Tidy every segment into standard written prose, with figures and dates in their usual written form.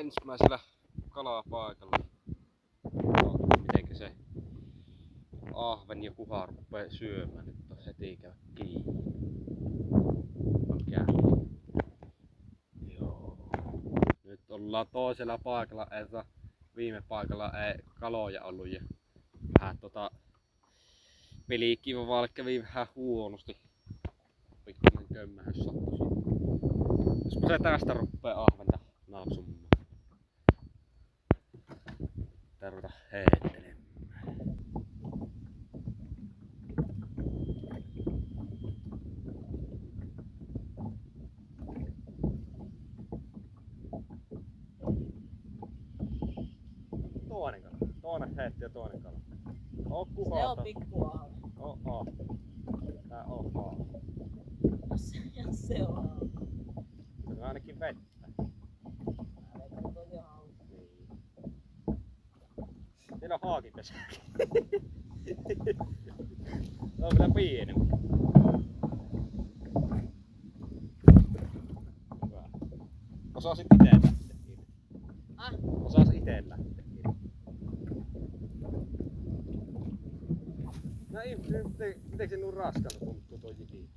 ensimmäisellä kalapaikalla. Mitenkä se ahven ja kuha ruppee syömään. Nyt on heti käy kiinni. On käynyt. Joo. Nyt ollaan toisella paikalla, että viime paikalla ei kaloja ollut ja vähän pelikiva vaan kävi vähän huonosti. Pikkuinen kömmähys sattui siitä. Jospa se tästä ruppee ahventa napsumaan. Tää ruveta heittelemään. Toinen kala. Toinen heitti ja toinen kala. Se on pikkuahve. Tää on ahve. Jos se on ahve. Se on ainakin vettä. Siellä on haakipesä. Se on vielä pienempi. Hyvä. Osasit ite lähteä irti. Osas ite lähteä irti. No ei, miten se nuun raskalta tuntuu tuo jiki?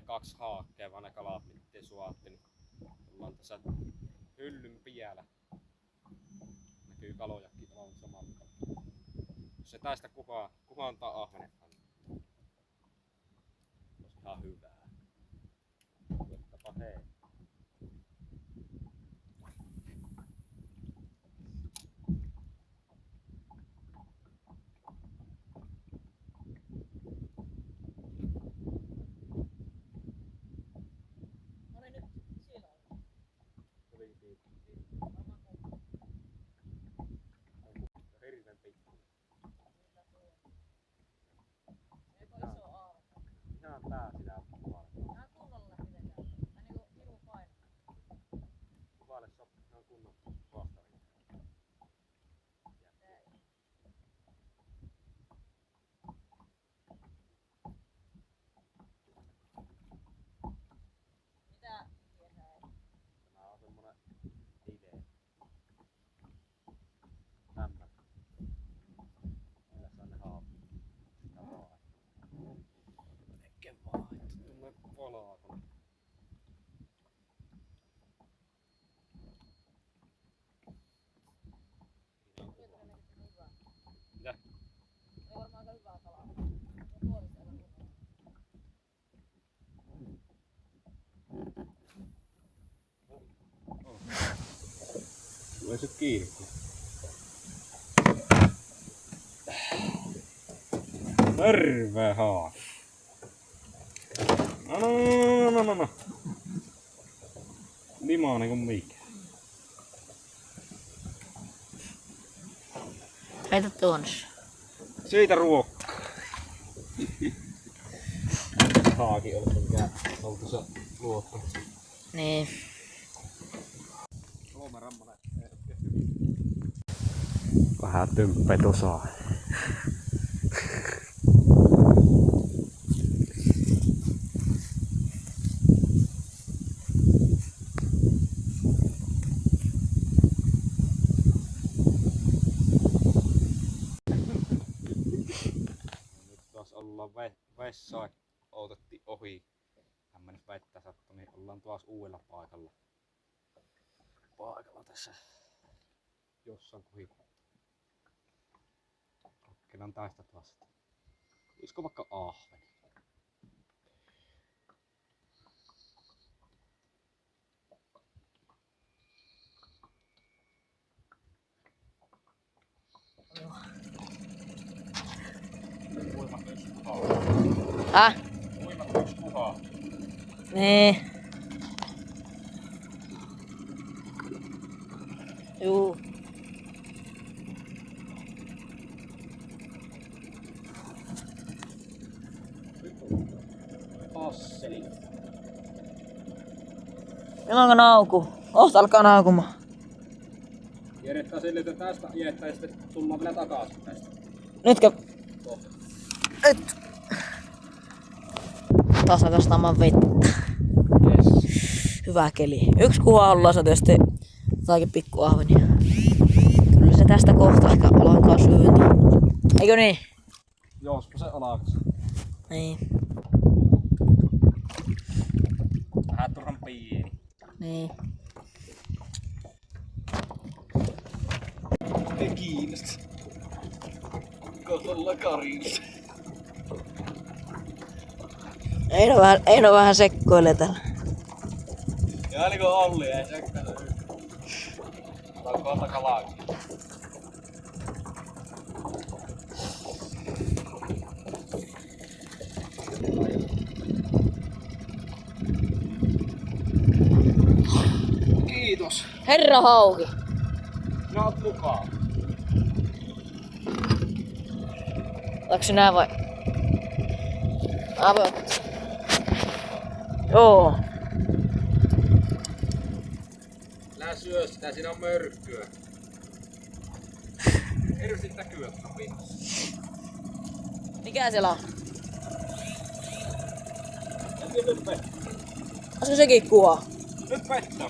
Kaksi haakkea, vaan ne kalat mitään suotti. Ollaan tässä hyllyn piellä. Näkyy kalojakin on samalla. Jos se tästä kuhantaa ahvenet antaa. Olisi ihan hyvää. Jottapa hei. Ihan tää sinä kuvalle. Nää kunnolla lähdetään. Tää niinku hirmu paino. Kuvalle sopii ihan kunnon vastarin. Mitä tietää? Tämä on semmonen idea. Tämmönen. Millä saa ne haaput. Sitä vaan. Eikä vaan, että tulee palaa tonne. Mitä? Ei varmaan aika hyvää kalaa. Tuolista aivan kunnolla. Tulee se kiinni. Terve haa. No. Limainen kuin mikä. Heitä tuonne. Siitä ruokkaa. Haakin ollut mikään on tuossa luottu. Niin. 3 rammanen. Vähän tymppä tuossa. Ollaan vessaa otettiin ohi. Tämmönen vettä sattui, niin ollaan taas uudella paikalla. Tässä jossain kohin. Kokkelan tästä taas. Olisiko vaikka ahveni? Uimat 1 kuhaa. Niin. Juu. Hasseli. Milloinko naukuu? Kohta alkaa naukumaan. Järjettää sille, että tästä ajettää ja sitten tullaan vielä takaisin tästä. Nytkö? Kohta. Nyt. Taas alkaa satamaan vettä. Yes. Hyvä keli. 1 kuha ollaan se tietysti jotakin pikku ahvenia. Kyllä se tästä kohta ehkä alkaa syönti. Eikö niin? Jospa se alkaa. Niin. Vähän turhan pieni. Niin. Ei kiinnosta. Kotolla karilta. Eino vähän sekkoilee täällä. Ja niinku Olli ei sekkaile yhtään. Tää on kohta kalaakin. Kiitos. Herra hauki. Sinä oot mukaan. Otatko sinä vai? Voi ottaa. Joo. Älä syö sitä, siinä on mörkkyä. Hirsit näkyy, että on pinnassa. Mikä siellä on? Nyt vettä. Olisiko sekin kuva? Nyt vettä.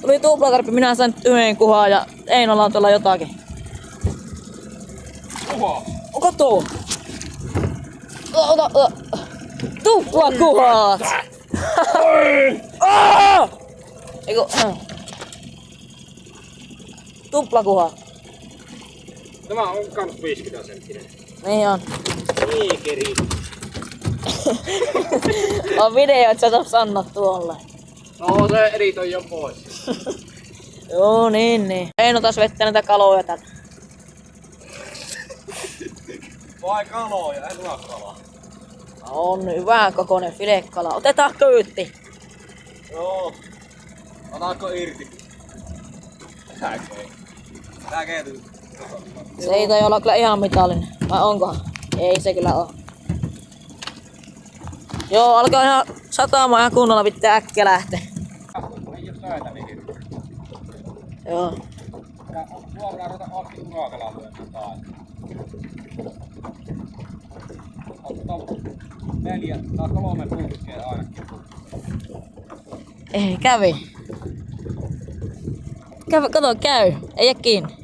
Tuli tuplakarppi, minä sain 1 kuhaa ja Einolla on tuolla jotakin. Kuhaa. Kato! Ota. Tuplakuhat! Eiku... Tuplakuha. Tämä on kans 50 senttinen. Niin on. Niikeri. On video, et sä saa sanoa tuolle. No se editoi jo pois. Joo, niin. Eino taas vettä näitä kaloja tänne. Vai kaloja, en saa kalaa. On hyvän kokoinen filekala. Otetaan kyytti. Joo. Otaanko irti? Säkee. Se ei tai olla kyllä ihan mitallinen. Vai onkohan? Ei se kyllä oo. Joo, alkaa ihan satamaan ihan kunnolla, pitää äkkiä lähteä. Ei oo töitä mihin. Joo. Ja huomenna ruveta Akki Urakalaa lyömään taas. Ottaa 4 tai 3 putkea ainakin. Ei, kävi. Kato, käy. Ei jää kiinni.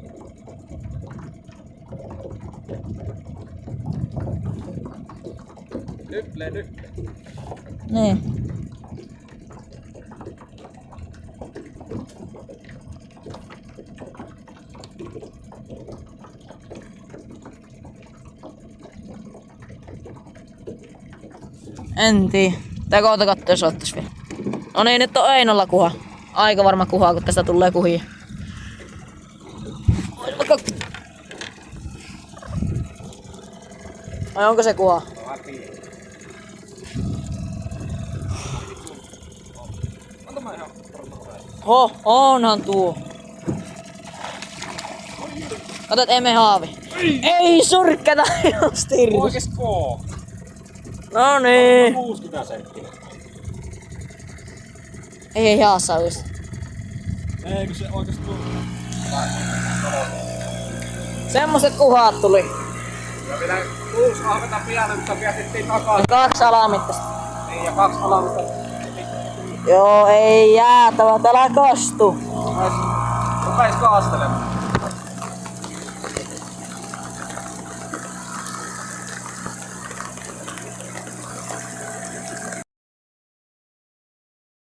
Nyple. Niin. En tiedä. Tää kohta kattoo, jos ottais vielä. No niin, nyt on Einolla kuha. Aika varma kuha, kun tästä tulee kuhia. Vai onko se kuha? Onhan tuo. Kato, et emme haavi. Ei surkkata just irti. Oikees koo. No niin. 60 senttinen. Ei haassa just. Eikö se oikeesti tuu? Semmoset kuhat tuli. Ja vielä 6 ahventa pian, mutta päästettiin takaisin. 2 alamittaista. Niin, ja 2 alamista. Joo, ei jäätävä, täällä kastu. Rupais kaastelemaan.